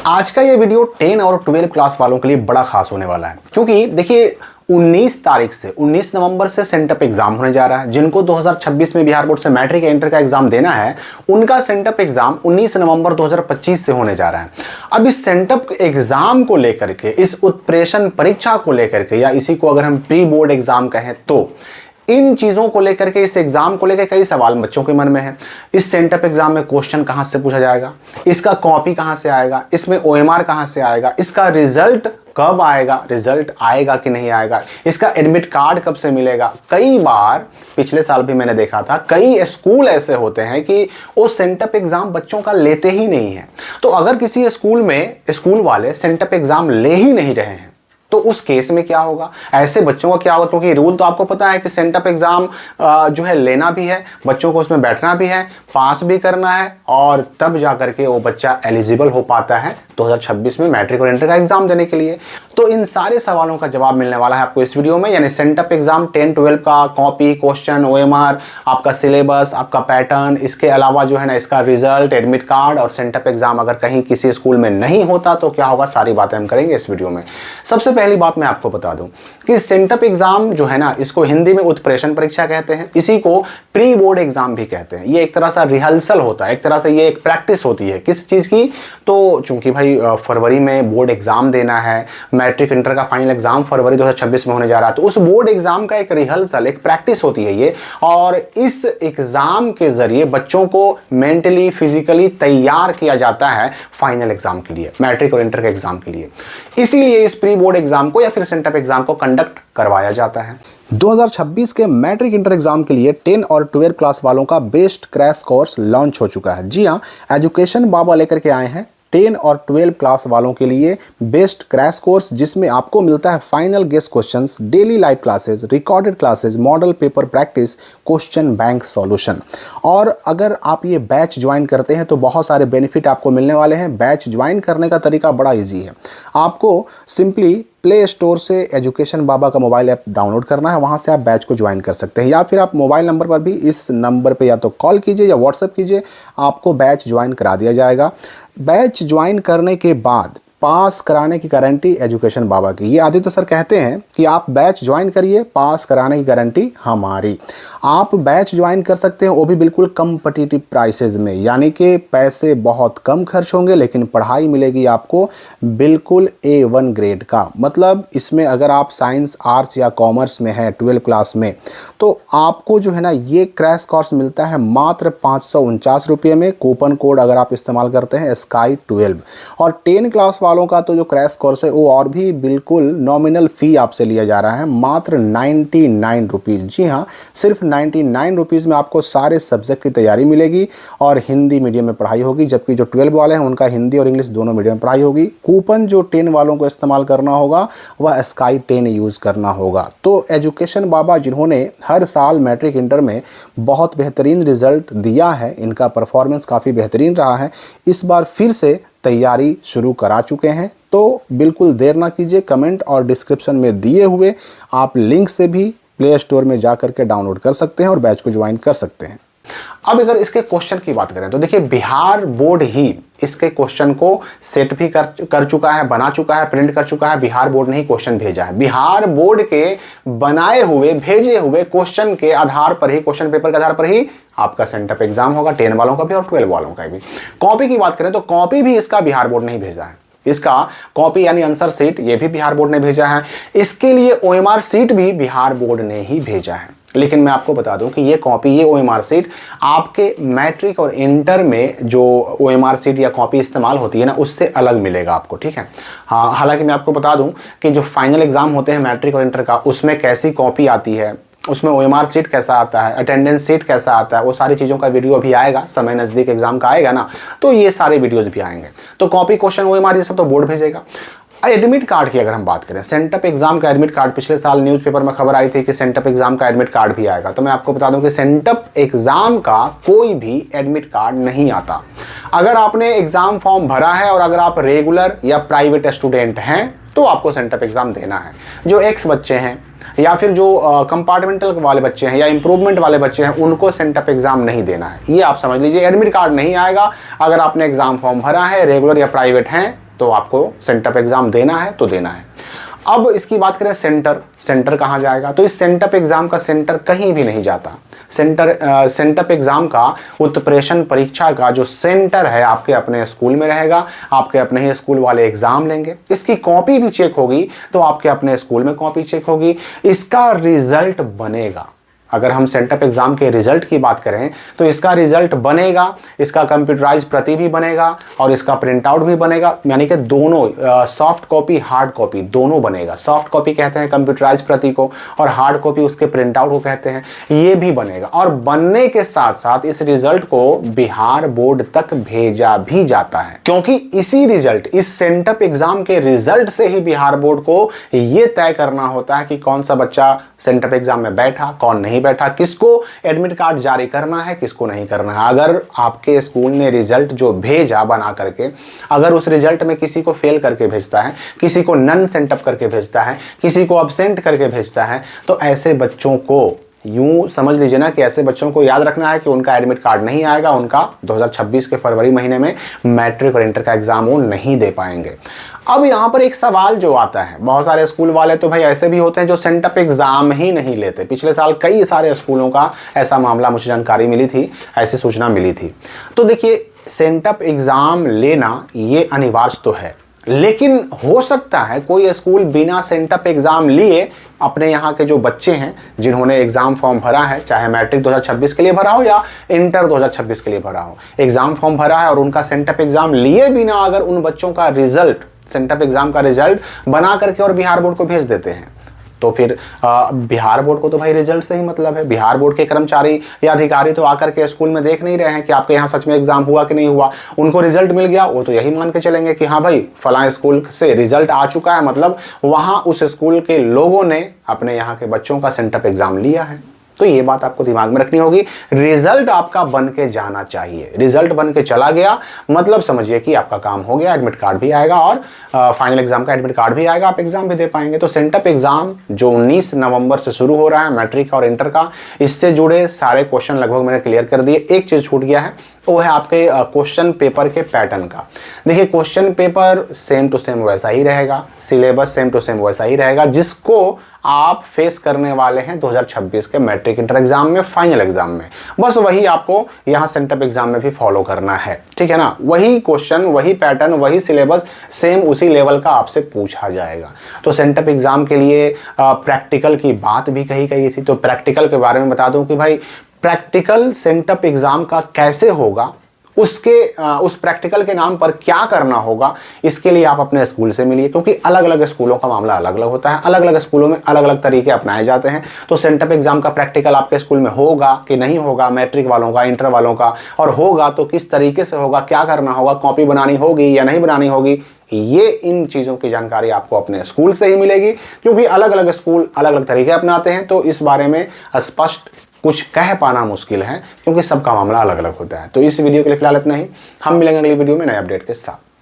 आज का ये वीडियो 10 और 12 क्लास वालों के लिए बड़ा खास होने वाला है, क्योंकि देखिए 19 नवंबर से सेंटअप एग्जाम होने जा रहा है। जिनको 2026 में बिहार बोर्ड से मैट्रिक इंटर का एग्जाम देना है, उनका सेंटअप एग्जाम 19 नवंबर 2025 से होने जा रहा है। अब इस सेंटअप एग्जाम को लेकर के, इस उत्प्रेषण परीक्षा को लेकर के, या इसी को अगर हम प्री बोर्ड एग्जाम कहें, तो इन चीजों को लेकर के, इस एग्जाम को लेकर कई सवाल बच्चों के मन में है। इस सेंटअप एग्जाम में क्वेश्चन कहां से पूछा जाएगा, इसका कॉपी कहां से आएगा, इसमें ओएमआर कहां से आएगा, इसका रिजल्ट कब आएगा, रिजल्ट आएगा कि नहीं आएगा, इसका एडमिट कार्ड कब से मिलेगा। कई बार पिछले साल भी मैंने देखा था, कई स्कूल ऐसे होते हैं कि वो सेंटअप एग्जाम बच्चों का लेते ही नहीं है। तो अगर किसी स्कूल में स्कूल वाले सेंटअप एग्जाम ले ही नहीं रहे हैं, तो उस केस में क्या होगा, ऐसे बच्चों का क्या होगा। क्योंकि रूल तो आपको पता है कि सेंटअप एग्जाम जो है लेना भी है, बच्चों को उसमें बैठना भी है, पास भी करना है, और तब जाकर के वो बच्चा एलिजिबल हो पाता है 2026 में मैट्रिक और इंटर का एग्जाम देने के लिए। तो इन सारे सवालों का जवाब मिलने वाला है आपको इस वीडियो में, यानी सेंटअप एग्जाम 10-12 का कॉपी, क्वेश्चन, ओएमआर, आपका सिलेबस, आपका पैटर्न, इसके अलावा जो है ना इसका रिजल्ट, एडमिट कार्ड, और सेंटअप एग्जाम अगर कहीं किसी स्कूल में नहीं होता तो क्या होगा, सारी बातें हम करेंगे इस वीडियो में। सबसे पहली बात मैं आपको बता दूं कि सेंटअप एग्जाम जो है ना, इसको हिंदी में उत्प्रेषण परीक्षा कहते हैं, इसी को प्री बोर्ड एग्जाम भी कहते हैं। ये एक तरह सा रिहर्सल होता है, एक तरह से ये एक प्रैक्टिस होती है किस चीज की, तो चूंकि भाई फरवरी में बोर्ड एग्जाम देना है, मैट्रिक इंटर का फाइनल एग्जाम फरवरी 2026 में होने जा रहा है, तो उस बोर्ड एग्जाम का एक रिहर्सल, एक प्रैक्टिस होती है ये। और इस एग्जाम के जरिए बच्चों को मेंटली, फिजिकली तैयार किया जाता है फाइनल एग्जाम के लिए, मैट्रिक और इंटर के एग्जाम के लिए। इसीलिए इस प्री बोर्ड एग्जाम को या फिर सेंटअप एग्जाम को कंडक्ट करवाया जाता है। 2026 के मैट्रिक इंटर एग्जाम के लिए 10 और 12 क्लास वालों का बेस्ट क्रैश कोर्स लॉन्च हो चुका है। जी हां, एजुकेशन बाबा लेकर के आए हैं 10 और 12 क्लास वालों के लिए बेस्ट क्रैश कोर्स, जिसमें आपको मिलता है final guest questions, daily live classes, recorded classes, model paper practice, question bank solution. और अगर आप ये बैच ज्वाइन करते हैं तो बहुत सारे बेनिफिट आपको मिलने वाले हैं। बैच ज्वाइन करने का तरीका बड़ा ईजी है। आपको सिंपली प्ले स्टोर से एजुकेशन बाबा का मोबाइल ऐप डाउनलोड करना है, वहाँ से आप बैच को ज्वाइन कर सकते हैं, या फिर आप मोबाइल नंबर पर भी, इस नंबर पे या तो कॉल कीजिए या व्हाट्सएप कीजिए, आपको बैच ज्वाइन करा दिया जाएगा। बैच ज्वाइन करने के बाद पास कराने की गारंटी एजुकेशन बाबा की। ये आदित्य सर कहते हैं कि आप बैच ज्वाइन करिए, पास कराने की गारंटी हमारी। आप बैच ज्वाइन कर सकते हैं, वो भी बिल्कुल कम्पिटिटिव प्राइसेस में, यानी कि पैसे बहुत कम खर्च होंगे, लेकिन पढ़ाई मिलेगी आपको बिल्कुल A1 ग्रेड का। मतलब इसमें अगर आप साइंस, आर्ट्स या कॉमर्स में हैं 12 क्लास में, तो आपको जो है ना ये क्रैश कोर्स मिलता है मात्र 549 रुपये में। कूपन कोड अगर आप इस्तेमाल करते हैं SKY12। और 10 क्लास वालों का तो जो क्रैश कोर्स है वो और भी बिल्कुल नॉमिनल फ़ी आपसे लिया जा रहा है, मात्र 99 रुपीज़। जी हाँ, सिर्फ 99 रुपीज़ में आपको सारे सब्जेक्ट की तैयारी मिलेगी, और हिंदी मीडियम में पढ़ाई होगी, जबकि जो 12 वाले हैं उनका हिंदी और इंग्लिश दोनों मीडियम में पढ़ाई होगी। कूपन जो 10 वालों को इस्तेमाल करना होगा वह SKY10 यूज़ करना होगा। तो एजुकेशन बाबा जिन्होंने हर साल मैट्रिक इंटर में बहुत बेहतरीन रिजल्ट दिया है, इनका परफॉर्मेंस काफ़ी बेहतरीन रहा है, इस बार फिर से तैयारी शुरू करा चुके हैं। तो बिल्कुल देर ना कीजिए, कमेंट और डिस्क्रिप्शन में दिए हुए आप लिंक से भी प्ले स्टोर में जा करके डाउनलोड कर सकते हैं और बैच को ज्वाइन कर सकते हैं। अब अगर इसके क्वेश्चन की बात करें तो देखिए बिहार बोर्ड ही इसके क्वेश्चन को सेट भी कर चुका है, बना चुका है, प्रिंट कर चुका है। बिहार बोर्ड ने ही क्वेश्चन भेजा है। बिहार बोर्ड के बनाए हुए, भेजे हुए क्वेश्चन के आधार पर ही, क्वेश्चन पेपर के आधार पर ही आपका सेंटअप एग्जाम होगा, 10 वालों का भी और 12 वालों का भी। कॉपी की बात करें तो कॉपी भी इसका बिहार बोर्ड ने ही भेजा है। इसका कॉपी यानी आंसर शीट ये भी बिहार बोर्ड ने भेजा है। इसके लिए OMR शीट भी बिहार बोर्ड ने ही भेजा है। लेकिन मैं आपको बता दूं कि ये कॉपी, ये OMR शीट आपके मैट्रिक और इंटर में जो OMR शीट या कॉपी इस्तेमाल होती है ना, उससे अलग मिलेगा आपको, ठीक है। हाँ, हालांकि मैं आपको बता दूं कि जो फाइनल एग्जाम होते हैं मैट्रिक और इंटर का, उसमें कैसी कॉपी आती है, उसमें OMR शीट कैसा आता है, अटेंडेंस शीट कैसा आता है, वो सारी चीज़ों का वीडियो भी आएगा। समय नज़दीक एग्जाम का आएगा ना, तो ये सारे वीडियोस भी आएंगे। तो कॉपी, क्वेश्चन, OMR ये सब तो बोर्ड भेजेगा। एडमिट कार्ड की अगर हम बात करें, सेंटअप एग्जाम का एडमिट कार्ड, पिछले साल न्यूज़पेपर में खबर आई थी कि सेंटअप एग्जाम का एडमिट कार्ड भी आएगा। तो मैं आपको बता दूं कि सेंटअप एग्जाम का कोई भी एडमिट कार्ड नहीं आता। अगर आपने एग्जाम फॉर्म भरा है और अगर आप रेगुलर या प्राइवेट स्टूडेंट हैं तो आपको सेंटअप एग्जाम देना है। जो एक्स बच्चे हैं या फिर जो कंपार्टमेंटल वाले बच्चे हैं या इंप्रूवमेंट वाले बच्चे हैं, उनको सेंटअप एग्जाम नहीं देना है। ये आप समझ लीजिए, एडमिट कार्ड नहीं आएगा अगर आपने एग्जाम फॉर्म भरा है, रेगुलर या प्राइवेट हैं तो आपको सेंटअप एग्जाम देना है तो देना है। अब इसकी बात करें सेंटर कहाँ जाएगा, तो इस सेंटअप एग्जाम का सेंटर कहीं भी नहीं जाता। सेंटअप एग्जाम का उत्प्रेषण परीक्षा का जो सेंटर है आपके अपने स्कूल में रहेगा, आपके अपने ही स्कूल वाले एग्जाम लेंगे, इसकी कॉपी भी चेक होगी तो आपके अपने स्कूल में कॉपी चेक होगी, इसका रिजल्ट बनेगा। अगर हम सेंटअप एग्जाम के रिजल्ट की बात करें तो इसका रिजल्ट बनेगा, इसका कंप्यूटराइज प्रति भी बनेगा और इसका प्रिंट आउट भी बनेगा, यानी कि दोनों सॉफ्ट कॉपी हार्ड कॉपी दोनों बनेगा। सॉफ्ट कॉपी कहते हैं कंप्यूटराइज प्रति को और हार्ड कॉपी उसके प्रिंट आउट को कहते हैं, ये भी बनेगा। और बनने के साथ साथ इस रिजल्ट को बिहार बोर्ड तक भेजा भी जाता है, क्योंकि इसी रिजल्ट, इस सेंटअप एग्जाम के रिजल्ट से ही बिहार बोर्ड को यह तय करना होता है कि कौन सा बच्चा सेंटअप एग्जाम में बैठा, कौन नहीं बैठा, किसको एडमिट कार्ड जारी करना है, किसको नहीं करना है। अगर आपके स्कूल ने रिजल्ट जो भेजा बना करके, अगर उस रिजल्ट में किसी को फेल करके भेजता है, किसी को नन सेंटअप करके भेजता है, किसी को अब्सेंट करके भेजता है, तो ऐसे बच्चों को यूं समझ लीजिए ना कि ऐसे बच्चों को याद रखना है कि उनका एडमिट कार्ड नहीं आएगा, उनका 2026 के फरवरी महीने में मैट्रिक और इंटर का एग्जाम वो नहीं दे पाएंगे। अब यहाँ पर एक सवाल जो आता है, बहुत सारे स्कूल वाले तो भाई ऐसे भी होते हैं जो सेंटअप एग्जाम ही नहीं लेते। पिछले साल कई सारे स्कूलों का ऐसा मामला मुझे जानकारी मिली थी, ऐसी सूचना मिली थी। तो देखिए, सेंटअप एग्जाम लेना ये अनिवार्य तो है, लेकिन हो सकता है कोई स्कूल बिना सेंटअप एग्जाम लिए अपने यहाँ के जो बच्चे हैं जिन्होंने एग्जाम फॉर्म भरा है, चाहे मैट्रिक 2026 के लिए भरा हो या इंटर 2026 के लिए भरा हो, एग्जाम फॉर्म भरा है और उनका सेंटअप एग्जाम लिए बिना अगर उन बच्चों का रिजल्ट, सेंटअप एग्जाम का रिजल्ट बना करके और बिहार बोर्ड को भेज देते हैं, तो फिर बिहार बोर्ड को तो भाई रिजल्ट से ही मतलब है। बिहार बोर्ड के कर्मचारी या अधिकारी तो आकर के स्कूल में देख नहीं रहे हैं कि आपके यहाँ सच में एग्जाम हुआ कि नहीं हुआ। उनको रिजल्ट मिल गया, वो तो यही मान के चलेंगे कि हाँ भाई फलां स्कूल से रिजल्ट आ चुका है, मतलब वहाँ उस स्कूल के लोगों ने अपने यहाँ के बच्चों का सेंटअप एग्जाम लिया है। तो ये बात आपको दिमाग में रखनी होगी, रिजल्ट आपका बन के जाना चाहिए। रिजल्ट बन के चला गया मतलब समझिए कि आपका काम हो गया, एडमिट कार्ड भी आएगा और फाइनल एग्जाम का एडमिट कार्ड भी आएगा, आप एग्जाम भी दे पाएंगे। तो सेंटअप एग्जाम जो 19 नवंबर से शुरू हो रहा है मैट्रिक और इंटर का, इससे जुड़े सारे क्वेश्चन लगभग मैंने क्लियर कर दिए। एक चीज छूट गया है, वो है आपके क्वेश्चन पेपर के पैटर्न का। देखिए, question paper same to same वैसा ही रहेगा, सिलेबस सेम टू सेम वैसा ही रहेगा जिसको आप फेस करने वाले हैं 2026 के मैट्रिक इंटर एग्जाम में, फाइनल एग्जाम में। बस वही आपको यहाँ सेंटअप एग्जाम में भी फॉलो करना है, ठीक है ना। वही क्वेश्चन, वही पैटर्न, वही सिलेबस, सेम उसी लेवल का आपसे पूछा जाएगा। तो सेंटअप एग्जाम के लिए प्रैक्टिकल की बात भी कही गई थी, तो प्रैक्टिकल के बारे में बता दूं कि भाई प्रैक्टिकल सेंटअप एग्जाम का कैसे होगा, उस प्रैक्टिकल के नाम पर क्या करना होगा, इसके लिए आप अपने स्कूल से मिलिए, क्योंकि अलग अलग स्कूलों का मामला अलग अलग होता है, अलग अलग स्कूलों में अलग अलग तरीके अपनाए जाते हैं। तो सेंटअप एग्जाम का प्रैक्टिकल आपके स्कूल में होगा कि नहीं होगा, मैट्रिक वालों का, इंटर वालों का, और होगा तो किस तरीके से होगा, क्या करना होगा, कॉपी बनानी होगी या नहीं बनानी होगी, ये इन चीज़ों की जानकारी आपको अपने स्कूल से ही मिलेगी, क्योंकि अलग अलग स्कूल अलग अलग तरीके अपनाते हैं। तो इस बारे में स्पष्ट कुछ कह पाना मुश्किल है, क्योंकि सबका मामला अलग अलग होता है। तो इस वीडियो के लिए फिलहाल इतना ही, हम मिलेंगे अगली वीडियो में नए अपडेट के साथ।